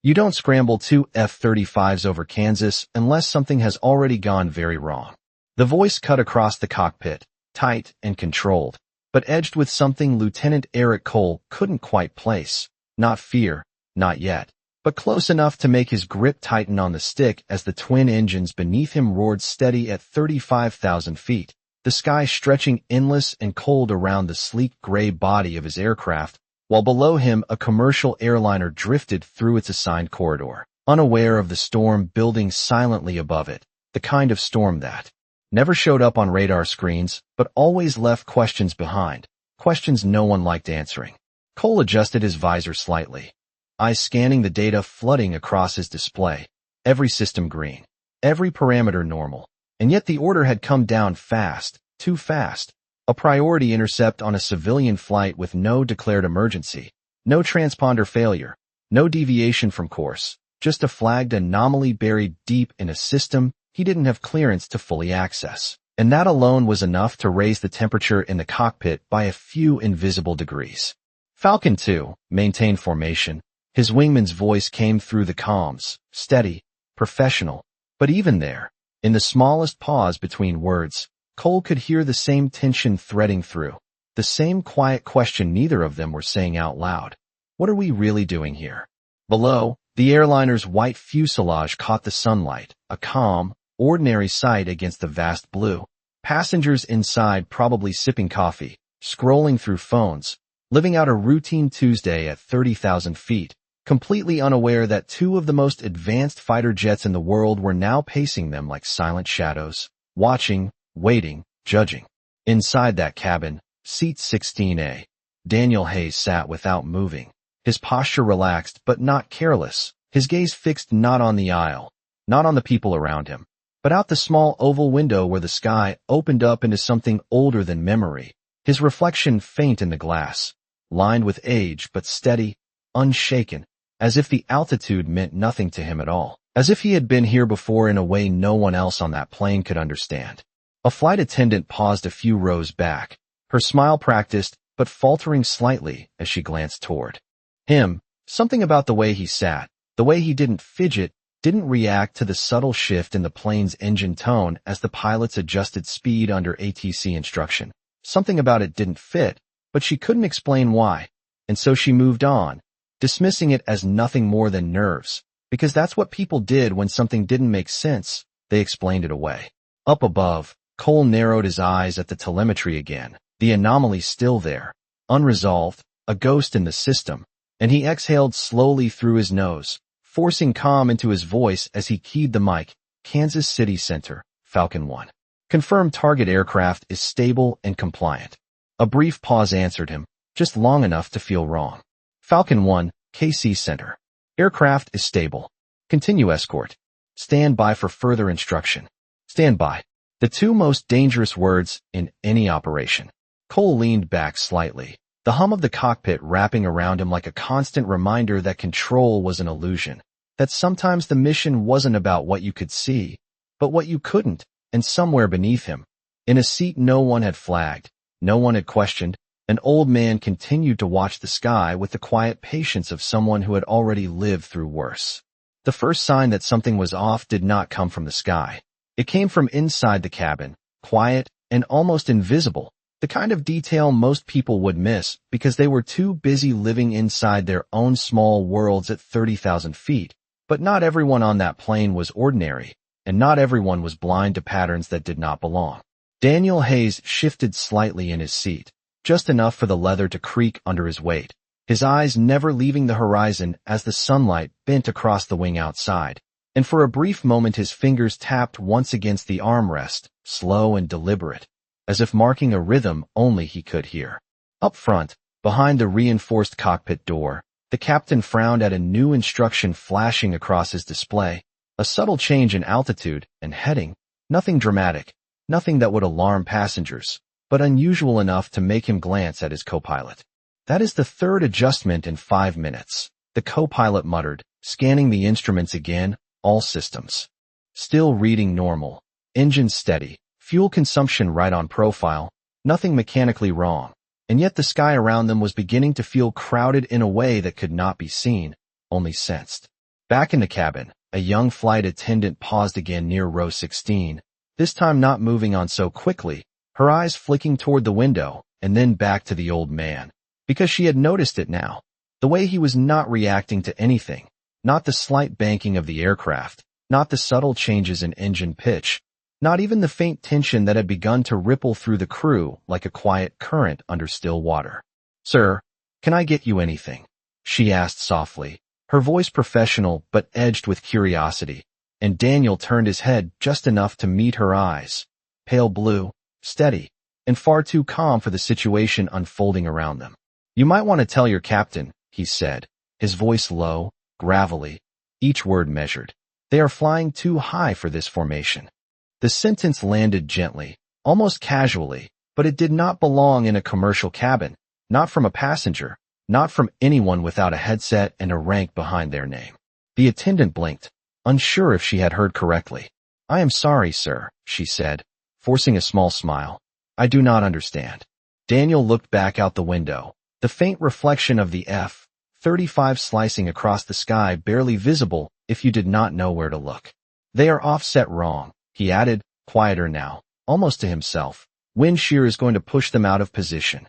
You don't scramble two F-35s over Kansas unless something has already gone very wrong. The voice cut across the cockpit, tight and controlled, but edged with something Lieutenant Eric Cole couldn't quite place. Not fear, not yet, but close enough to make his grip tighten on the stick as the twin engines beneath him roared steady at 35,000 feet, the sky stretching endless and cold around the sleek gray body of his aircraft, while below him a commercial airliner drifted through its assigned corridor, unaware of the storm building silently above it, the kind of storm that never showed up on radar screens, but always left questions behind, questions no one liked answering. Cole adjusted his visor slightly, eyes scanning the data flooding across his display, every system green, every parameter normal, and yet the order had come down fast, too fast. A priority intercept on a civilian flight with no declared emergency, no transponder failure, no deviation from course, just a flagged anomaly buried deep in a system he didn't have clearance to fully access. And that alone was enough to raise the temperature in the cockpit by a few invisible degrees. Falcon 2 maintained formation. His wingman's voice came through the comms, steady, professional. But even there, in the smallest pause between words, Cole could hear the same tension threading through, the same quiet question neither of them were saying out loud. What are we really doing here? Below, the airliner's white fuselage caught the sunlight, a calm, ordinary sight against the vast blue. Passengers inside probably sipping coffee, scrolling through phones, living out a routine Tuesday at 30,000 feet, completely unaware that two of the most advanced fighter jets in the world were now pacing them like silent shadows, watching, waiting, judging. Inside that cabin, seat 16A, Daniel Hayes sat without moving, his posture relaxed but not careless, his gaze fixed not on the aisle, not on the people around him, but out the small oval window where the sky opened up into something older than memory, his reflection faint in the glass, lined with age but steady, unshaken, as if the altitude meant nothing to him at all, as if he had been here before in a way no one else on that plane could understand. A flight attendant paused a few rows back, her smile practiced but faltering slightly as she glanced toward him. Something about the way he sat, the way he didn't fidget, didn't react to the subtle shift in the plane's engine tone as the pilots adjusted speed under ATC instruction. Something about it didn't fit, but she couldn't explain why, and so she moved on, dismissing it as nothing more than nerves, because that's what people did when something didn't make sense, they explained it away. Up above, Cole narrowed his eyes at the telemetry again, the anomaly still there, unresolved, a ghost in the system, and he exhaled slowly through his nose, forcing calm into his voice as he keyed the mic. Kansas City Center, Falcon 1. Confirmed target aircraft is stable and compliant. A brief pause answered him, just long enough to feel wrong. Falcon 1, KC Center. Aircraft is stable. Continue escort. Stand by for further instruction. Stand by. The two most dangerous words in any operation. Cole leaned back slightly, the hum of the cockpit wrapping around him like a constant reminder that control was an illusion, that sometimes the mission wasn't about what you could see, but what you couldn't, and somewhere beneath him, in a seat no one had flagged, no one had questioned, an old man continued to watch the sky with the quiet patience of someone who had already lived through worse. The first sign that something was off did not come from the sky. It came from inside the cabin, quiet and almost invisible, the kind of detail most people would miss because they were too busy living inside their own small worlds at 30,000 feet. But not everyone on that plane was ordinary, and not everyone was blind to patterns that did not belong. Daniel Hayes shifted slightly in his seat, just enough for the leather to creak under his weight, his eyes never leaving the horizon as the sunlight bent across the wing outside. And for a brief moment his fingers tapped once against the armrest, slow and deliberate, as if marking a rhythm only he could hear. Up front, behind the reinforced cockpit door, the captain frowned at a new instruction flashing across his display, a subtle change in altitude and heading, nothing dramatic, nothing that would alarm passengers, but unusual enough to make him glance at his co-pilot. That is the third adjustment in 5 minutes, the co-pilot muttered, scanning the instruments again, all systems still reading normal, engine steady, fuel consumption right on profile, nothing mechanically wrong, and yet the sky around them was beginning to feel crowded in a way that could not be seen, only sensed. Back in the cabin, a young flight attendant paused again near row 16, this time not moving on so quickly, her eyes flicking toward the window, and then back to the old man. Because she had noticed it now. The way he was not reacting to anything. Not the slight banking of the aircraft. Not the subtle changes in engine pitch. Not even the faint tension that had begun to ripple through the crew like a quiet current under still water. "Sir, can I get you anything?" she asked softly, her voice professional but edged with curiosity, and Daniel turned his head just enough to meet her eyes. Pale blue, steady, and far too calm for the situation unfolding around them. "You might want to tell your captain," he said, his voice low, gravelly, each word measured. "They are flying too high for this formation." The sentence landed gently, almost casually, but it did not belong in a commercial cabin, not from a passenger, not from anyone without a headset and a rank behind their name. The attendant blinked, unsure if she had heard correctly. "I am sorry, sir," she said, forcing a small smile. "I do not understand." Daniel looked back out the window, the faint reflection of the F-35 slicing across the sky barely visible if you did not know where to look. "They are offset wrong," he added, quieter now, almost to himself. "Wind shear is going to push them out of position."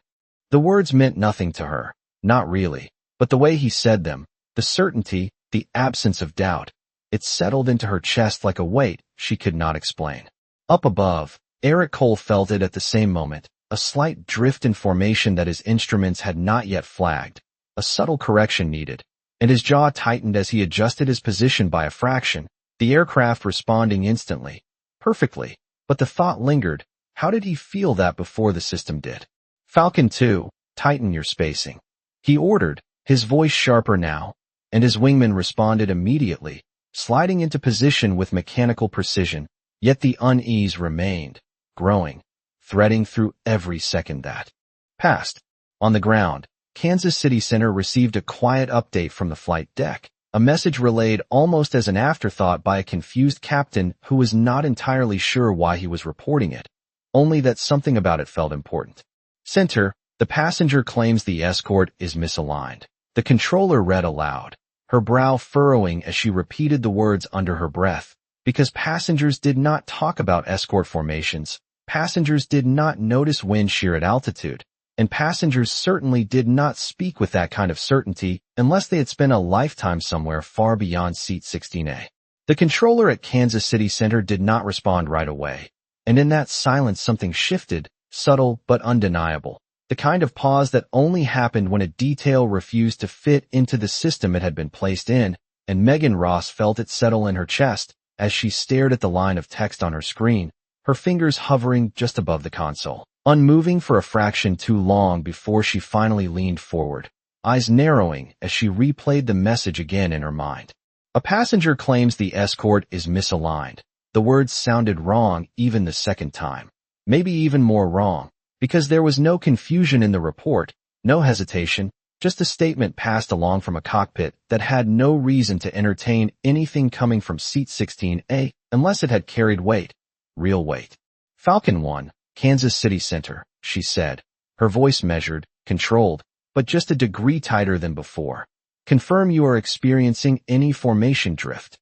The words meant nothing to her, not really, but the way he said them, the certainty, the absence of doubt, it settled into her chest like a weight she could not explain. Up above, Eric Cole felt it at the same moment, a slight drift in formation that his instruments had not yet flagged, a subtle correction needed, and his jaw tightened as he adjusted his position by a fraction, the aircraft responding instantly, perfectly, but the thought lingered, how did he feel that before the system did? "Falcon 2, tighten your spacing," he ordered, his voice sharper now, and his wingman responded immediately, sliding into position with mechanical precision, yet the unease remained, growing, threading through every second that passed. On the ground, Kansas City Center received a quiet update from the flight deck, a message relayed almost as an afterthought by a confused captain who was not entirely sure why he was reporting it, only that something about it felt important. "Center, the passenger claims the escort is misaligned," the controller read aloud, her brow furrowing as she repeated the words under her breath, because passengers did not talk about escort formations, passengers did not notice wind shear at altitude, and passengers certainly did not speak with that kind of certainty unless they had spent a lifetime somewhere far beyond seat 16A. The controller at Kansas City Center did not respond right away, and in that silence something shifted, subtle but undeniable, the kind of pause that only happened when a detail refused to fit into the system it had been placed in, and Megan Ross felt it settle in her chest as she stared at the line of text on her screen, her fingers hovering just above the console, unmoving for a fraction too long before she finally leaned forward, eyes narrowing as she replayed the message again in her mind. "A passenger claims the escort is misaligned." The words sounded wrong even the second time. Maybe even more wrong, because there was no confusion in the report, no hesitation, just a statement passed along from a cockpit that had no reason to entertain anything coming from seat 16A unless it had carried weight, real weight. "Falcon 1, Kansas City Center," she said, her voice measured, controlled, but just a degree tighter than before. "Confirm you are experiencing any formation drift."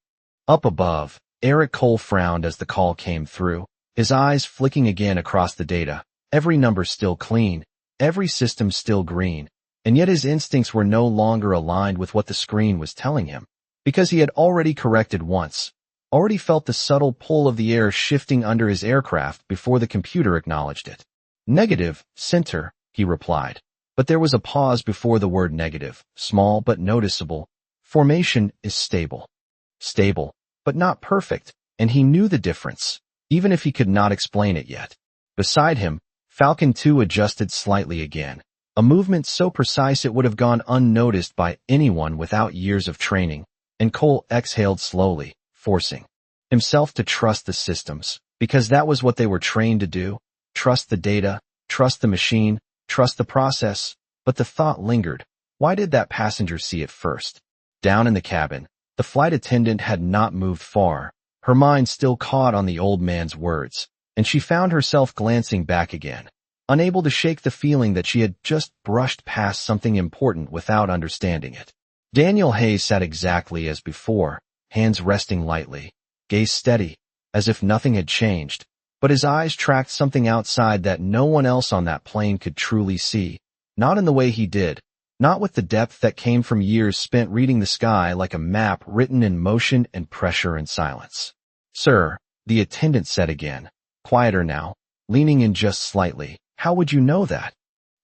Up above, Eric Cole frowned as the call came through, his eyes flicking again across the data, every number still clean, every system still green, and yet his instincts were no longer aligned with what the screen was telling him, because he had already corrected once, already felt the subtle pull of the air shifting under his aircraft before the computer acknowledged it. "Negative, center," he replied, but there was a pause before the word negative, small but noticeable. "Formation is stable." Stable, but not perfect, and he knew the difference, even if he could not explain it yet. Beside him, Falcon 2 adjusted slightly again, a movement so precise it would have gone unnoticed by anyone without years of training, and Cole exhaled slowly, forcing himself to trust the systems, because that was what they were trained to do, trust the data, trust the machine, trust the process, but the thought lingered, why did that passenger see it first? Down in the cabin, the flight attendant had not moved far, her mind still caught on the old man's words, and she found herself glancing back again, unable to shake the feeling that she had just brushed past something important without understanding it. Daniel Hayes sat exactly as before, hands resting lightly, gaze steady, as if nothing had changed, but his eyes tracked something outside that no one else on that plane could truly see. Not in the way he did, not with the depth that came from years spent reading the sky like a map written in motion and pressure and silence. "Sir," the attendant said again, quieter now, leaning in just slightly. "How would you know that?"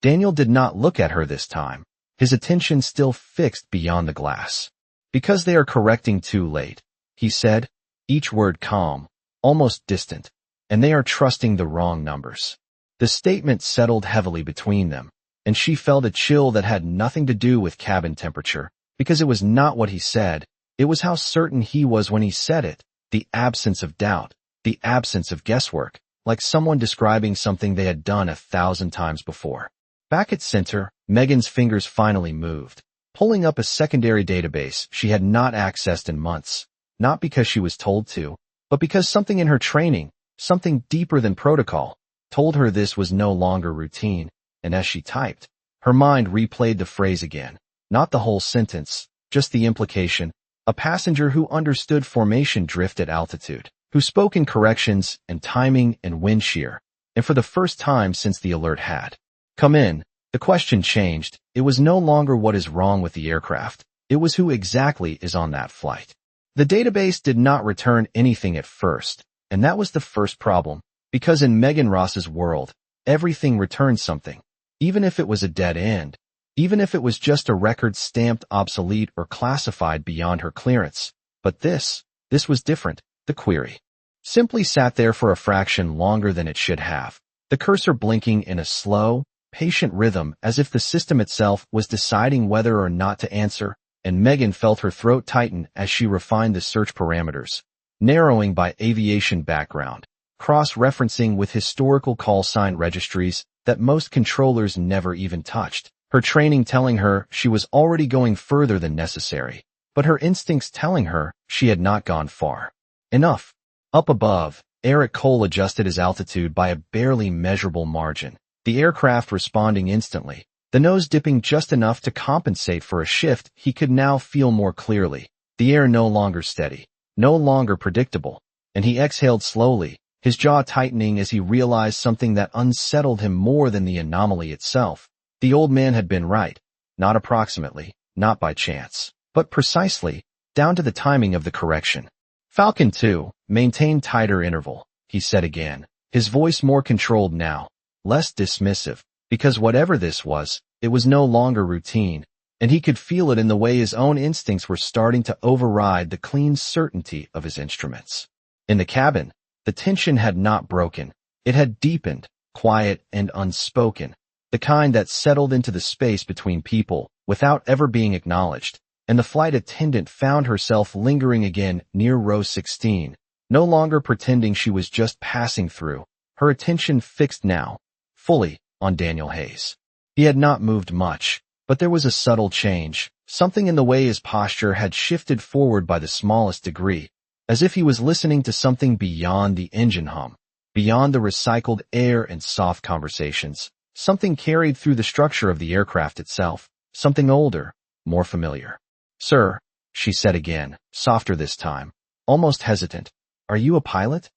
Daniel did not look at her this time, his attention still fixed beyond the glass. "Because they are correcting too late," he said, each word calm, almost distant, "and they are trusting the wrong numbers." The statement settled heavily between them, and she felt a chill that had nothing to do with cabin temperature, because it was not what he said, it was how certain he was when he said it, the absence of doubt, the absence of guesswork, like someone describing something they had done 1,000 times before. Back at center, Megan's fingers finally moved, pulling up a secondary database she had not accessed in months, not because she was told to, but because something in her training, something deeper than protocol, told her this was no longer routine, and as she typed, her mind replayed the phrase again, not the whole sentence, just the implication, a passenger who understood formation drift at altitude, who spoke in corrections and timing and wind shear, and for the first time since the alert had come in, the question changed. It was no longer what is wrong with the aircraft, it was who exactly is on that flight. The database did not return anything at first, and that was the first problem, because in Megan Ross's world, everything returned something, even if it was a dead end, even if it was just a record stamped obsolete or classified beyond her clearance. But this was different. The query simply sat there for a fraction longer than it should have, the cursor blinking in a slow, patient rhythm as if the system itself was deciding whether or not to answer, and Megan felt her throat tighten as she refined the search parameters, narrowing by aviation background, cross-referencing with historical call sign registries that most controllers never even touched, her training telling her she was already going further than necessary, but her instincts telling her she had not gone far enough. Up above, Eric Cole adjusted his altitude by a barely measurable margin, the aircraft responding instantly, the nose dipping just enough to compensate for a shift he could now feel more clearly, the air no longer steady, no longer predictable, and he exhaled slowly, his jaw tightening as he realized something that unsettled him more than the anomaly itself. The old man had been right, not approximately, not by chance, but precisely, down to the timing of the correction. "Falcon 2, maintain tighter interval," he said again, his voice more controlled now, less dismissive, because whatever this was, it was no longer routine, and he could feel it in the way his own instincts were starting to override the clean certainty of his instruments. In the cabin, the tension had not broken, it had deepened, quiet and unspoken, the kind that settled into the space between people without ever being acknowledged, and the flight attendant found herself lingering again near row 16, no longer pretending she was just passing through, her attention fixed now, fully, on Daniel Hayes. He had not moved much, but there was a subtle change, something in the way his posture had shifted forward by the smallest degree, as if he was listening to something beyond the engine hum, beyond the recycled air and soft conversations, something carried through the structure of the aircraft itself, something older, more familiar. "Sir," she said again, softer this time, almost hesitant, "are you a pilot?"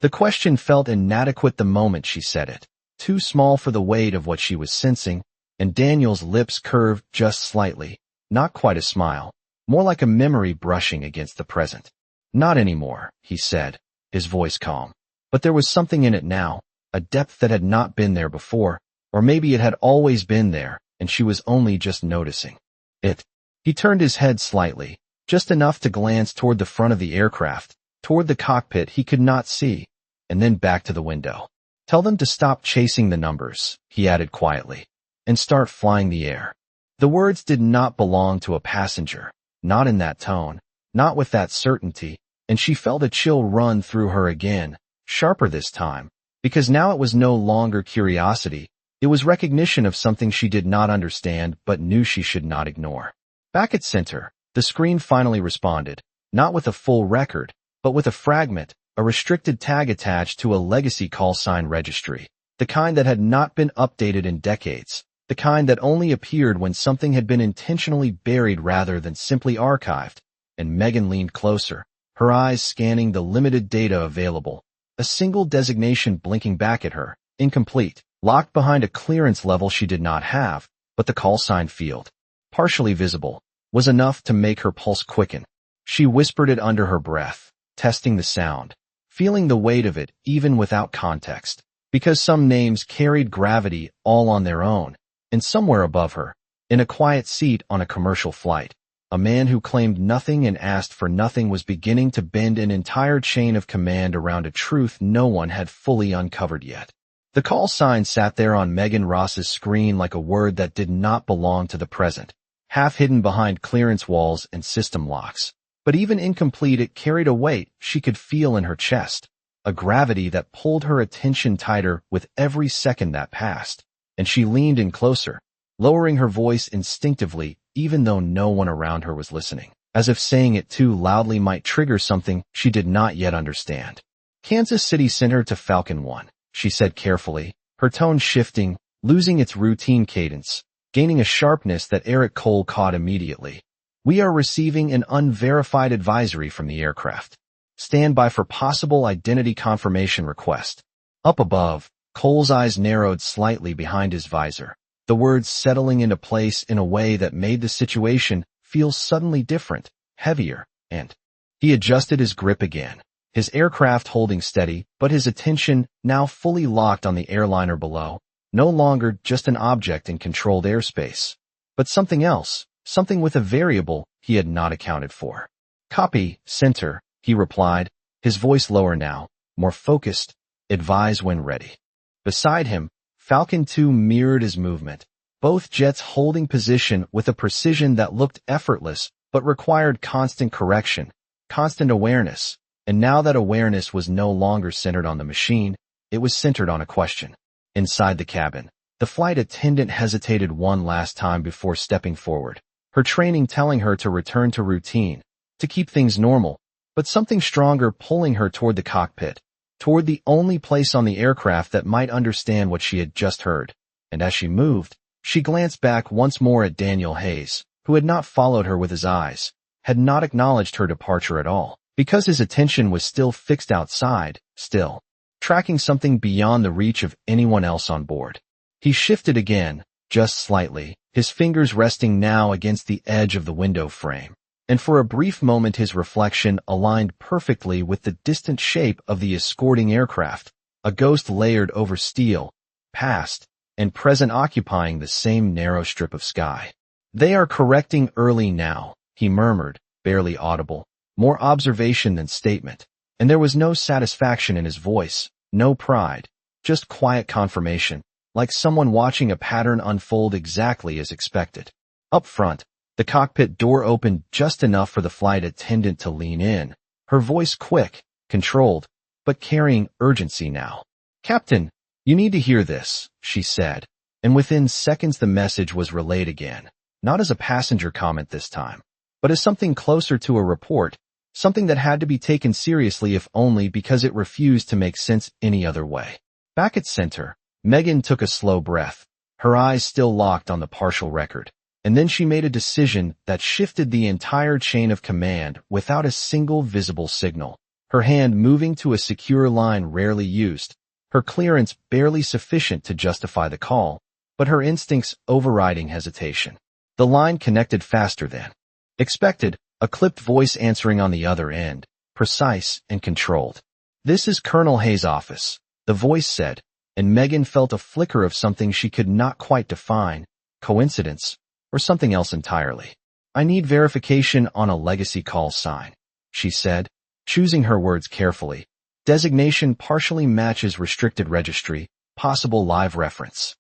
The question felt inadequate the moment she said it, too small for the weight of what she was sensing, and Daniel's lips curved just slightly, not quite a smile, more like a memory brushing against the present. "Not anymore," he said, his voice calm. But there was something in it now, a depth that had not been there before, or maybe it had always been there, and she was only just noticing it. He turned his head slightly, just enough to glance toward the front of the aircraft, toward the cockpit he could not see, and then back to the window. "Tell them to stop chasing the numbers," he added quietly, "and start flying the air." The words did not belong to a passenger, not in that tone, not with that certainty, and she felt a chill run through her again, sharper this time, because now it was no longer curiosity, it was recognition of something she did not understand but knew she should not ignore. Back at center, the screen finally responded, not with a full record, but with a fragment, a restricted tag attached to a legacy call sign registry, the kind that had not been updated in decades, the kind that only appeared when something had been intentionally buried rather than simply archived, and Megan leaned closer, her eyes scanning the limited data available. A single designation blinking back at her, incomplete, locked behind a clearance level she did not have, but the call sign field, partially visible, was enough to make her pulse quicken. She whispered it under her breath, testing the sound, feeling the weight of it even without context, because some names carried gravity all on their own, and somewhere above her, in a quiet seat on a commercial flight, a man who claimed nothing and asked for nothing was beginning to bend an entire chain of command around a truth no one had fully uncovered yet. The call sign sat there on Megan Ross's screen like a word that did not belong to the present, half hidden behind clearance walls and system locks. But even incomplete, it carried a weight she could feel in her chest, a gravity that pulled her attention tighter with every second that passed, and she leaned in closer, lowering her voice instinctively even though no one around her was listening, as if saying it too loudly might trigger something she did not yet understand. Kansas City Center to Falcon 1, she said carefully, her tone shifting, losing its routine cadence, gaining a sharpness that Eric Cole caught immediately. We are receiving an unverified advisory from the aircraft. Stand by for possible identity confirmation request. Up above, Cole's eyes narrowed slightly behind his visor, the words settling into place in a way that made the situation feel suddenly different, heavier, and he adjusted his grip again, his aircraft holding steady, but his attention now fully locked on the airliner below, no longer just an object in controlled airspace, but something else, something with a variable he had not accounted for. Copy, center, he replied, his voice lower now, more focused. Advise when ready. Beside him, Falcon 2 mirrored his movement, both jets holding position with a precision that looked effortless but required constant correction, constant awareness, and now that awareness was no longer centered on the machine, it was centered on a question. Inside the cabin, the flight attendant hesitated one last time before stepping forward, her training telling her to return to routine, to keep things normal, but something stronger pulling her toward the cockpit, toward the only place on the aircraft that might understand what she had just heard. And as she moved, she glanced back once more at Daniel Hayes, who had not followed her with his eyes, had not acknowledged her departure at all, because his attention was still fixed outside, still tracking something beyond the reach of anyone else on board. He shifted again, just slightly, his fingers resting now against the edge of the window frame, and for a brief moment his reflection aligned perfectly with the distant shape of the escorting aircraft, a ghost layered over steel, past and present occupying the same narrow strip of sky. They are correcting early now, he murmured, barely audible, more observation than statement, and there was no satisfaction in his voice, no pride, just quiet confirmation, like someone watching a pattern unfold exactly as expected. Up front, the cockpit door opened just enough for the flight attendant to lean in, her voice quick, controlled, but carrying urgency now. Captain, you need to hear this, she said, and within seconds the message was relayed again, not as a passenger comment this time, but as something closer to a report, something that had to be taken seriously if only because it refused to make sense any other way. Back at center, Megan took a slow breath, her eyes still locked on the partial record, and then she made a decision that shifted the entire chain of command without a single visible signal, her hand moving to a secure line rarely used, her clearance barely sufficient to justify the call, but her instincts overriding hesitation. The line connected faster than expected, a clipped voice answering on the other end, precise and controlled. This is Colonel Hayes' office, the voice said, and Megan felt a flicker of something she could not quite define, coincidence, or something else entirely. I need verification on a legacy call sign, she said, choosing her words carefully. Designation partially matches restricted registry, possible live reference.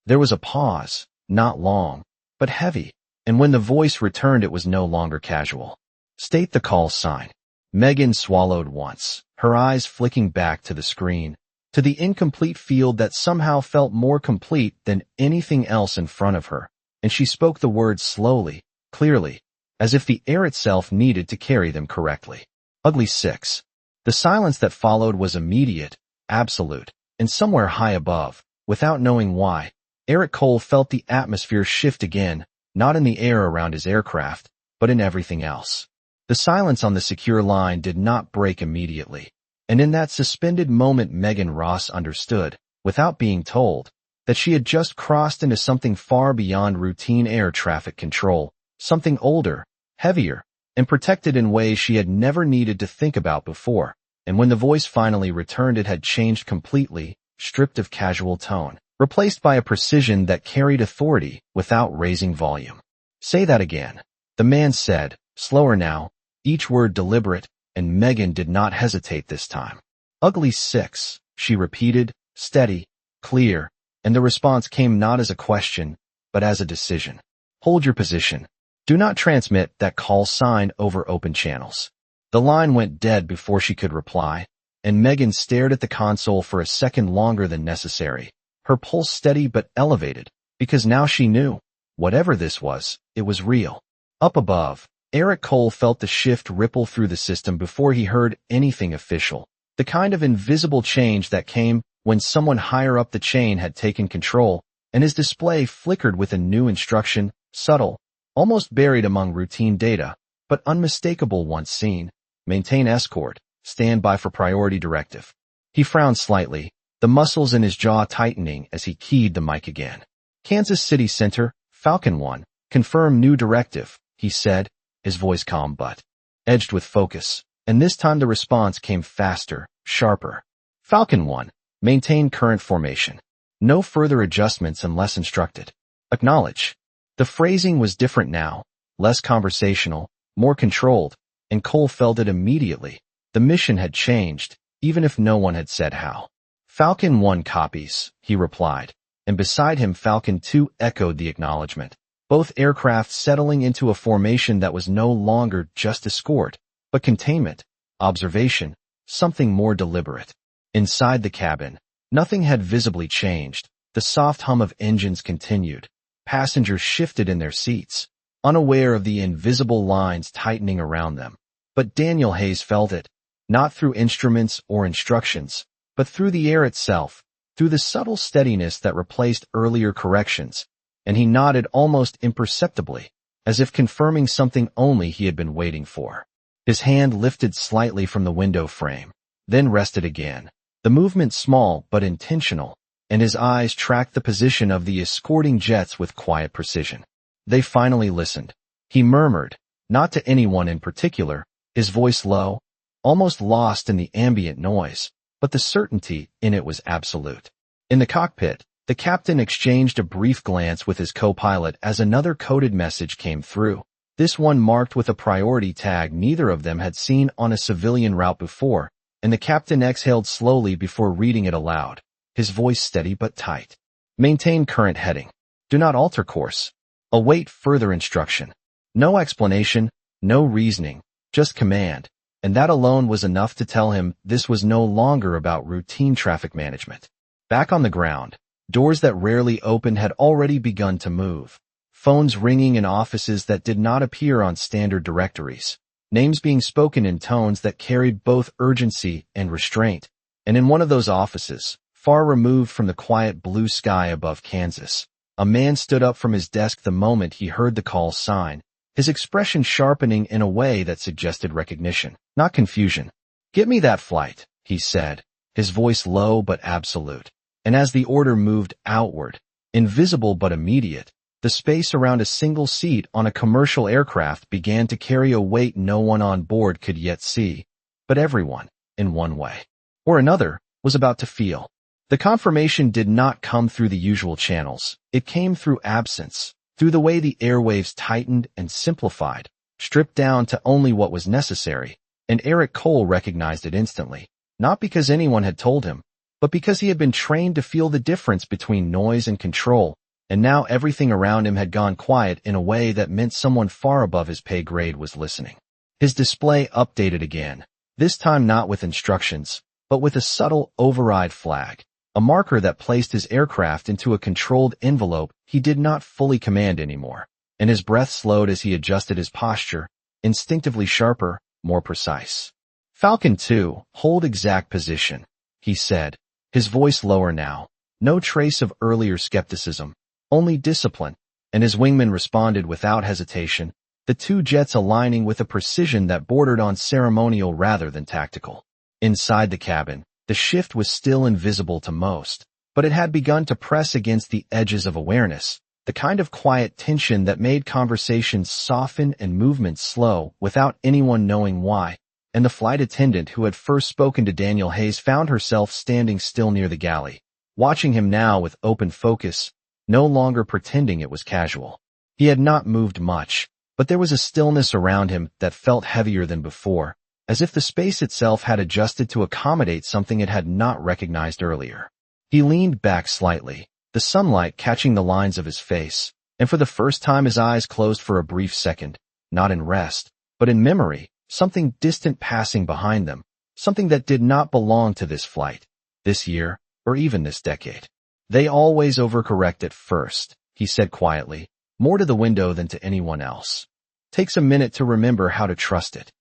There was a pause, not long, but heavy, and when the voice returned it was no longer casual. State the call sign. Megan swallowed once, her eyes flicking back to the screen, to the incomplete field that somehow felt more complete than anything else in front of her, and she spoke the words slowly, clearly, as if the air itself needed to carry them correctly. Ugly 6. The silence that followed was immediate, absolute, and somewhere high above, without knowing why, Eric Cole felt the atmosphere shift again, not in the air around his aircraft, but in everything else. The silence on the secure line did not break immediately, and in that suspended moment Megan Ross understood, without being told, that she had just crossed into something far beyond routine air traffic control, something older, heavier, and protected in ways she had never needed to think about before. And when the voice finally returned, it had changed completely, stripped of casual tone, replaced by a precision that carried authority without raising volume. "Say that again," the man said, slower now, each word deliberate, and Megan did not hesitate this time. "Ugly 6, she repeated, steady, clear, and the response came not as a question, but as a decision. "Hold your position. Do not transmit that call sign over open channels." The line went dead before she could reply, and Megan stared at the console for a second longer than necessary, her pulse steady but elevated, because now she knew, whatever this was, it was real. Up above, Eric Cole felt the shift ripple through the system before he heard anything official, the kind of invisible change that came when someone higher up the chain had taken control, and his display flickered with a new instruction, subtle, almost buried among routine data, but unmistakable once seen: maintain escort, stand by for priority directive. He frowned slightly, the muscles in his jaw tightening as he keyed the mic again. "Kansas City Center, Falcon 1, confirm new directive," he said, his voice calm but edged with focus, and this time the response came faster, sharper. "Falcon 1, maintain current formation. No further adjustments unless instructed. Acknowledge." The phrasing was different now, less conversational, more controlled, and Cole felt it immediately. The mission had changed, even if no one had said how. "Falcon 1 copies," he replied, and beside him Falcon 2 echoed the acknowledgement, both aircraft settling into a formation that was no longer just escort, but containment, observation, something more deliberate. Inside the cabin, nothing had visibly changed. The soft hum of engines continued. Passengers shifted in their seats, unaware of the invisible lines tightening around them. But Daniel Hayes felt it, not through instruments or instructions, but through the air itself, through the subtle steadiness that replaced earlier corrections, and he nodded almost imperceptibly, as if confirming something only he had been waiting for. His hand lifted slightly from the window frame, then rested again, the movement small but intentional, and his eyes tracked the position of the escorting jets with quiet precision. They finally listened. He murmured, not to anyone in particular, his voice low, almost lost in the ambient noise, but the certainty in it was absolute. In the cockpit, the captain exchanged a brief glance with his co-pilot as another coded message came through, this one marked with a priority tag neither of them had seen on a civilian route before, and the captain exhaled slowly before reading it aloud, his voice steady but tight. "Maintain current heading. Do not alter course. Await further instruction." No explanation, no reasoning, just command, and that alone was enough to tell him this was no longer about routine traffic management. Back on the ground, doors that rarely opened had already begun to move, phones ringing in offices that did not appear on standard directories, names being spoken in tones that carried both urgency and restraint, and in one of those offices, far removed from the quiet blue sky above Kansas, a man stood up from his desk the moment he heard the call sign, his expression sharpening in a way that suggested recognition, not confusion. "Get me that flight," he said, his voice low but absolute. And as the order moved outward, invisible but immediate, the space around a single seat on a commercial aircraft began to carry a weight no one on board could yet see, but everyone, in one way or another, was about to feel. The confirmation did not come through the usual channels. It came through absence, through the way the airwaves tightened and simplified, stripped down to only what was necessary, and Eric Cole recognized it instantly, not because anyone had told him, but because he had been trained to feel the difference between noise and control, and now everything around him had gone quiet in a way that meant someone far above his pay grade was listening. His display updated again, this time not with instructions, but with a subtle override flag, a marker that placed his aircraft into a controlled envelope he did not fully command anymore, and his breath slowed as he adjusted his posture, instinctively sharper, more precise. "Falcon 2, hold exact position," he said, his voice lower now, No trace of earlier skepticism, only discipline, and his wingman responded without hesitation, the two jets aligning with a precision that bordered on ceremonial rather than tactical. Inside the cabin, the shift was still invisible to most, but it had begun to press against the edges of awareness, the kind of quiet tension that made conversations soften and movements slow without anyone knowing why. And the flight attendant who had first spoken to Daniel Hayes found herself standing still near the galley, watching him now with open focus, no longer pretending it was casual. He had not moved much, but there was a stillness around him that felt heavier than before, as if the space itself had adjusted to accommodate something it had not recognized earlier. He leaned back slightly, the sunlight catching the lines of his face, and for the first time his eyes closed for a brief second, not in rest, but in memory, something distant passing behind them, something that did not belong to this flight, this year, or even this decade. They always overcorrect at first, he said quietly, more to the window than to anyone else. Takes a minute to remember how to trust it.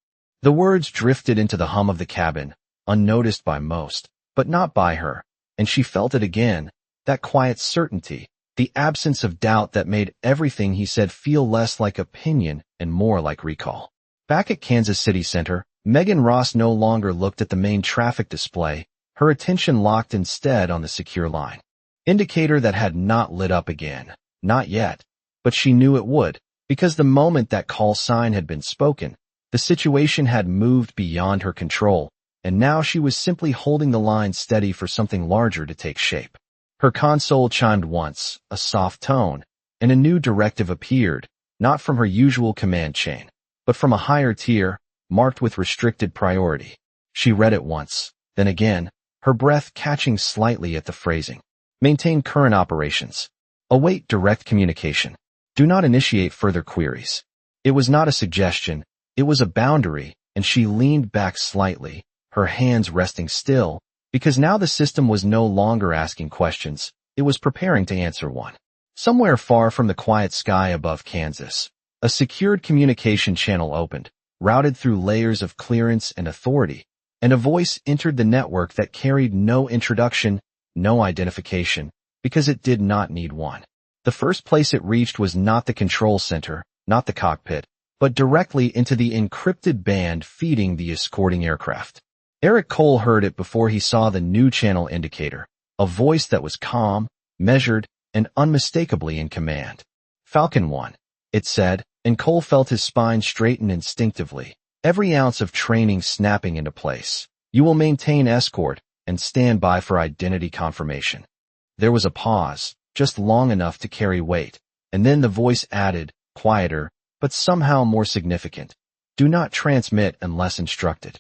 The words drifted into the hum of the cabin, unnoticed by most, but not by her, and she felt it again, that quiet certainty, the absence of doubt that made everything he said feel less like opinion and more like recall. Back at Kansas City Center, Megan Ross no longer looked at the main traffic display, her attention locked instead on the secure line indicator that had not lit up again. Not yet, but she knew it would, because the moment that call sign had been spoken, the situation had moved beyond her control, and now she was simply holding the line steady for something larger to take shape. Her console chimed once, a soft tone, and a new directive appeared, not from her usual command chain, but from a higher tier, marked with restricted priority. She read it once, then again, her breath catching slightly at the phrasing. Maintain current operations. Await direct communication. Do not initiate further queries. It was not a suggestion, it was a boundary, and she leaned back slightly, her hands resting still, because now the system was no longer asking questions, it was preparing to answer one. Somewhere far from the quiet sky above Kansas, a secured communication channel opened, routed through layers of clearance and authority, and a voice entered the network that carried no introduction, no identification, because it did not need one. The first place it reached was not the control center, not the cockpit, but directly into the encrypted band feeding the escorting aircraft. Eric Cole heard it before he saw the new channel indicator, a voice that was calm, measured, and unmistakably in command. Falcon 1, it said, and Cole felt his spine straighten instinctively, every ounce of training snapping into place. You will maintain escort and stand by for identity confirmation. There was a pause, just long enough to carry weight, and then the voice added, quieter, but somehow more significant. Do not transmit unless instructed.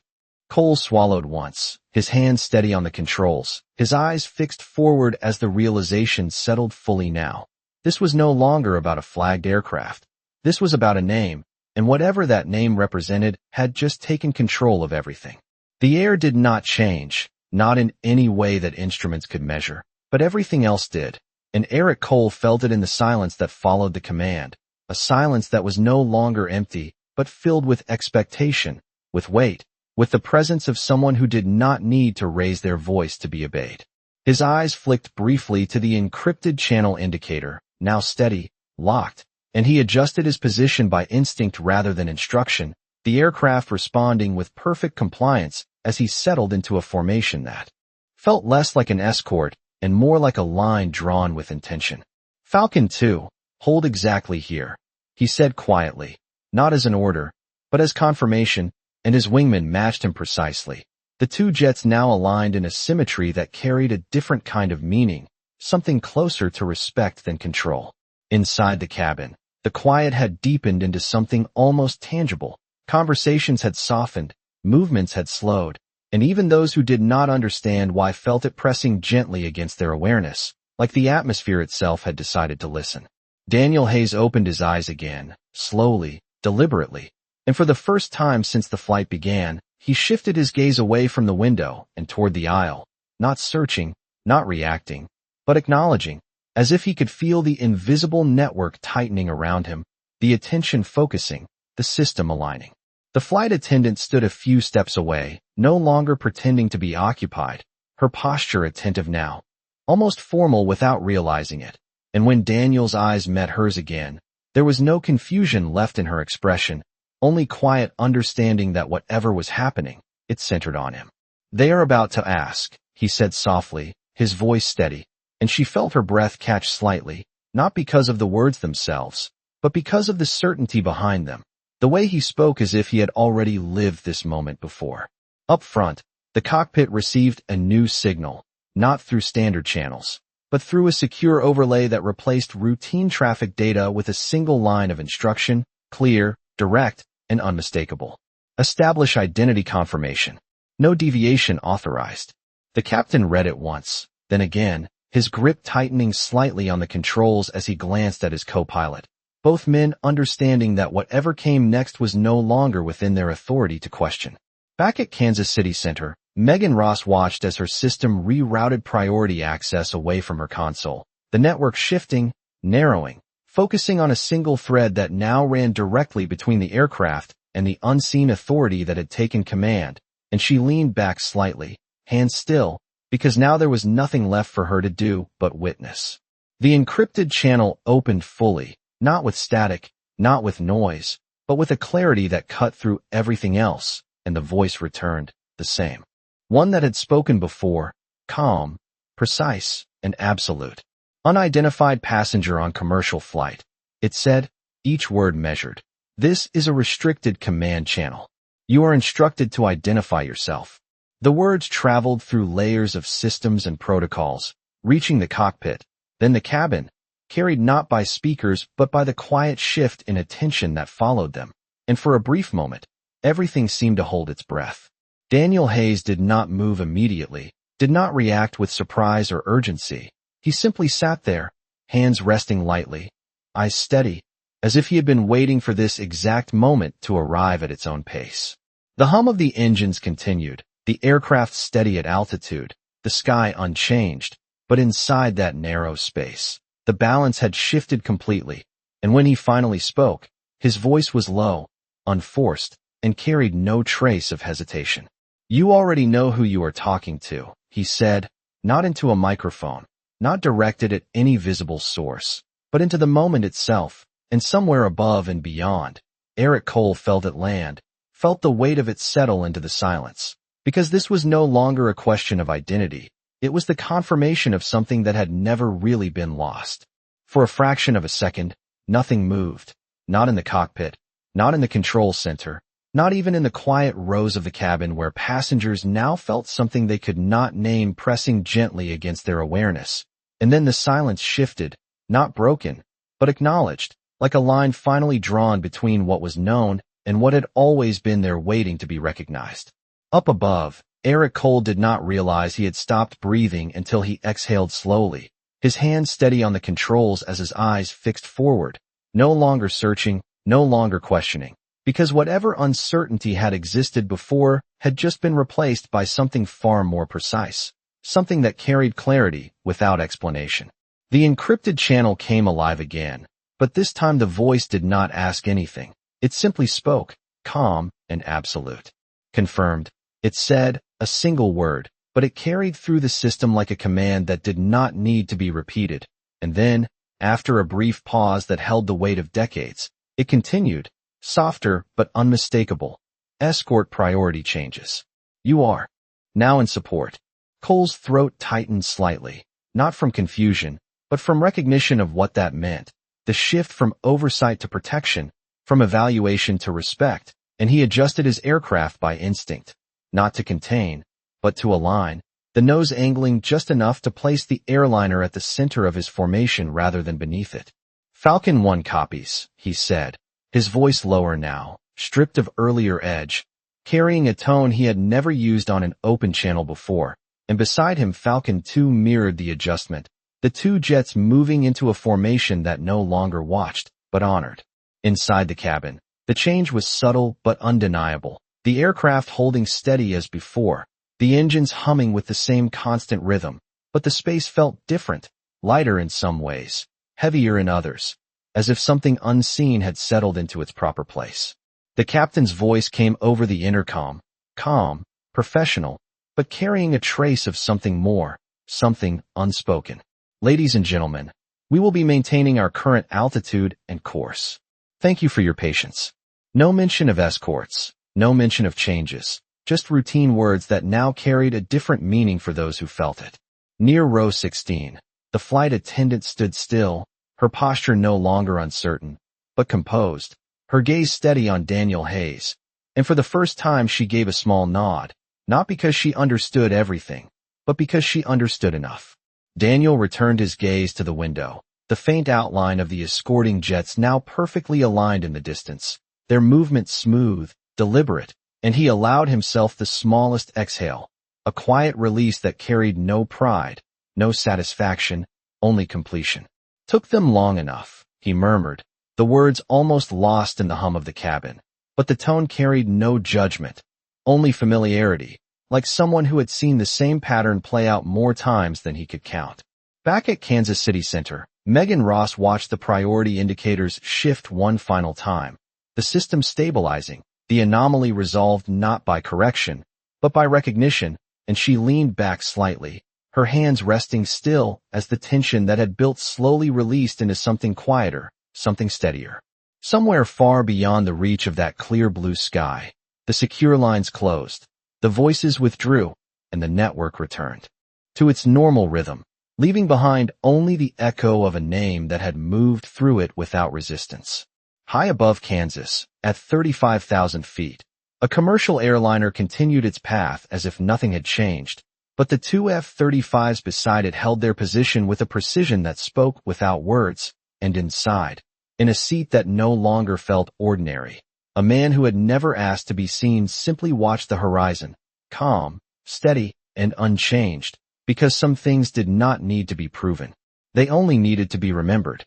Cole swallowed once, his hands steady on the controls, his eyes fixed forward as the realization settled fully now. This was no longer about a flagged aircraft. This was about a name, and whatever that name represented had just taken control of everything. The air did not change, not in any way that instruments could measure, but everything else did, and Eric Cole felt it in the silence that followed the command, a silence that was no longer empty, but filled with expectation, with weight, with the presence of someone who did not need to raise their voice to be obeyed. His eyes flicked briefly to the encrypted channel indicator, now steady, locked, and he adjusted his position by instinct rather than instruction, the aircraft responding with perfect compliance as he settled into a formation that felt less like an escort and more like a line drawn with intention. Falcon 2, hold exactly here, he said quietly, not as an order, but as confirmation, and his wingman matched him precisely. The two jets now aligned in a symmetry that carried a different kind of meaning, something closer to respect than control. Inside the cabin, the quiet had deepened into something almost tangible. Conversations had softened, movements had slowed, and even those who did not understand why felt it pressing gently against their awareness, like the atmosphere itself had decided to listen. Daniel Hayes opened his eyes again, slowly, deliberately, and for the first time since the flight began, he shifted his gaze away from the window and toward the aisle, not searching, not reacting, but acknowledging, as if he could feel the invisible network tightening around him, the attention focusing, the system aligning. The flight attendant stood a few steps away, no longer pretending to be occupied, her posture attentive now, almost formal without realizing it. And when Daniel's eyes met hers again, there was no confusion left in her expression, only quiet understanding that whatever was happening, it centered on him. "They are about to ask," he said softly, his voice steady, and she felt her breath catch slightly, not because of the words themselves, but because of the certainty behind them, the way he spoke as if he had already lived this moment before. Up front, the cockpit received a new signal, not through standard channels, but through a secure overlay that replaced routine traffic data with a single line of instruction, clear, direct, and unmistakable. "Establish identity confirmation. No deviation authorized." The captain read it once, then again, his grip tightening slightly on the controls as he glanced at his co-pilot, both men understanding that whatever came next was no longer within their authority to question. Back at Kansas City Center, Megan Ross watched as her system rerouted priority access away from her console, the network shifting, narrowing, focusing on a single thread that now ran directly between the aircraft and the unseen authority that had taken command, and she leaned back slightly, hands still, because now there was nothing left for her to do but witness. The encrypted channel opened fully, not with static, not with noise, but with a clarity that cut through everything else, and the voice returned, the same. One that had spoken before, calm, precise, and absolute. "Unidentified passenger on commercial flight," it said, each word measured. "This is a restricted command channel. You are instructed to identify yourself." The words traveled through layers of systems and protocols, reaching the cockpit, then the cabin, carried not by speakers but by the quiet shift in attention that followed them, and for a brief moment, everything seemed to hold its breath. Daniel Hayes did not move immediately, did not react with surprise or urgency. He simply sat there, hands resting lightly, eyes steady, as if he had been waiting for this exact moment to arrive at its own pace. The hum of the engines continued, the aircraft steady at altitude, the sky unchanged, but inside that narrow space, the balance had shifted completely, and when he finally spoke, his voice was low, unforced, and carried no trace of hesitation. "You already know who you are talking to," he said, not into a microphone, not directed at any visible source, but into the moment itself, and somewhere above and beyond. Eric Cole felt it land, felt the weight of it settle into the silence, because this was no longer a question of identity. It was the confirmation of something that had never really been lost. For a fraction of a second, nothing moved, not in the cockpit, not in the control center, not even in the quiet rows of the cabin where passengers now felt something they could not name pressing gently against their awareness. And then the silence shifted, not broken, but acknowledged, like a line finally drawn between what was known and what had always been there waiting to be recognized. Up above, Eric Cole did not realize he had stopped breathing until he exhaled slowly, his hands steady on the controls as his eyes fixed forward, no longer searching, no longer questioning, because whatever uncertainty had existed before had just been replaced by something far more precise, something that carried clarity without explanation. The encrypted channel came alive again, but this time the voice did not ask anything. It simply spoke, calm and absolute. "Confirmed," it said, a single word, but it carried through the system like a command that did not need to be repeated. And then, after a brief pause that held the weight of decades, it continued, softer but unmistakable. "Escort priority changes. You are now in support." Cole's throat tightened slightly, not from confusion, but from recognition of what that meant. The shift from oversight to protection, from evaluation to respect, and he adjusted his aircraft by instinct, not to contain, but to align, the nose angling just enough to place the airliner at the center of his formation rather than beneath it. "Falcon 1 copies," he said, his voice lower now, stripped of earlier edge, carrying a tone he had never used on an open channel before, and beside him Falcon 2 mirrored the adjustment, the two jets moving into a formation that no longer watched, but honored. Inside the cabin, the change was subtle but undeniable, the aircraft holding steady as before, the engines humming with the same constant rhythm, but the space felt different, lighter in some ways, heavier in others, as if something unseen had settled into its proper place. The captain's voice came over the intercom, calm, professional, but carrying a trace of something more, something unspoken. Ladies and gentlemen, we will be maintaining our current altitude and course. Thank you for your patience. No mention of escorts, no mention of changes, just routine words that now carried a different meaning for those who felt it. Near row 16, the flight attendant stood still, her posture no longer uncertain, but composed, her gaze steady on Daniel Hayes. And for the first time she gave a small nod, not because she understood everything, but because she understood enough. Daniel returned his gaze to the window, the faint outline of the escorting jets now perfectly aligned in the distance, their movement smooth, deliberate, and he allowed himself the smallest exhale, a quiet release that carried no pride, no satisfaction, only completion. Took them long enough, he murmured, the words almost lost in the hum of the cabin, but the tone carried no judgment, only familiarity, like someone who had seen the same pattern play out more times than he could count. Back at Kansas City Center, Megan Ross watched the priority indicators shift one final time, the system stabilizing, the anomaly resolved not by correction, but by recognition, and she leaned back slightly, her hands resting still as the tension that had built slowly released into something quieter, something steadier. Somewhere far beyond the reach of that clear blue sky, the secure lines closed, the voices withdrew, and the network returned to its normal rhythm, leaving behind only the echo of a name that had moved through it without resistance. High above Kansas, at 35,000 feet, a commercial airliner continued its path as if nothing had changed, but the two F-35s beside it held their position with a precision that spoke without words, and inside, in a seat that no longer felt ordinary, a man who had never asked to be seen simply watched the horizon, calm, steady, and unchanged, because some things did not need to be proven. They only needed to be remembered.